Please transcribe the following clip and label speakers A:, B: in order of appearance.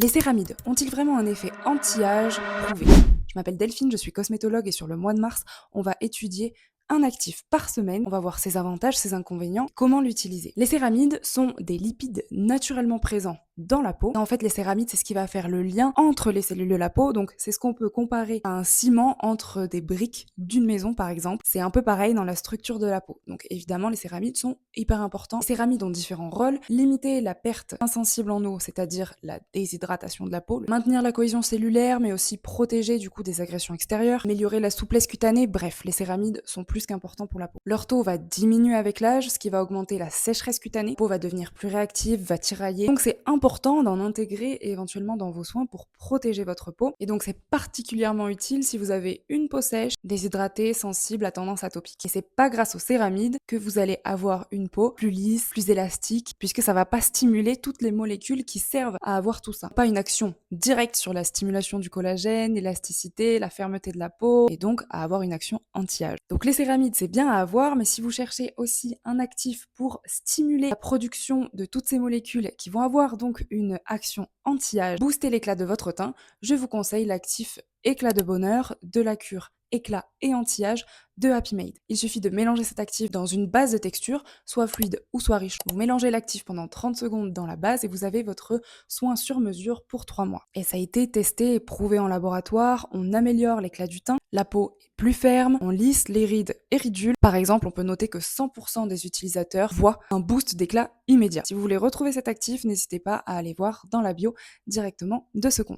A: Les céramides ont-ils vraiment un effet anti-âge prouvé? Je m'appelle Delphine, je suis cosmétologue et sur le mois de mars, on va étudier un actif par semaine. On va voir ses avantages, ses inconvénients, comment l'utiliser. Les céramides sont des lipides naturellement présents dans la peau. Et en fait, les céramides, c'est ce qui va faire le lien entre les cellules de la peau. Donc, c'est ce qu'on peut comparer à un ciment entre des briques d'une maison, par exemple. C'est un peu pareil dans la structure de la peau. Donc, évidemment, les céramides sont hyper importants. Les céramides ont différents rôles. Limiter la perte insensible en eau, c'est-à-dire la déshydratation de la peau. Maintenir la cohésion cellulaire, mais aussi protéger du coup des agressions extérieures. Améliorer la souplesse cutanée. Bref, les céramides sont plus qu'importants pour la peau. Leur taux va diminuer avec l'âge, ce qui va augmenter la sécheresse cutanée. La peau va devenir plus réactive, va tirailler. Donc, c'est important d'en intégrer éventuellement dans vos soins pour protéger votre peau. Et donc, c'est particulièrement utile si vous avez une peau sèche, déshydratée, sensible à tendance atopique. Et c'est pas grâce aux céramides que vous allez avoir une peau plus lisse, plus élastique, puisque ça va pas stimuler toutes les molécules qui servent à avoir tout ça. Pas une action directe sur la stimulation du collagène, l'élasticité, la fermeté de la peau, et donc à avoir une action anti-âge. Donc les céramides, c'est bien à avoir, mais si vous cherchez aussi un actif pour stimuler la production de toutes ces molécules qui vont avoir donc une action anti-âge, booster l'éclat de votre teint, je vous conseille l'actif Éclat de bonheur de la cure éclat et anti-âge de Happy Made. Il suffit de mélanger cet actif dans une base de texture, soit fluide ou soit riche. Vous mélangez l'actif pendant 30 secondes dans la base et vous avez votre soin sur mesure pour 3 mois. Et ça a été testé et prouvé en laboratoire, on améliore l'éclat du teint, la peau est plus ferme, on lisse les rides et ridules. Par exemple, on peut noter que 100% des utilisateurs voient un boost d'éclat immédiat. Si vous voulez retrouver cet actif, n'hésitez pas à aller voir dans la bio directement de ce compte.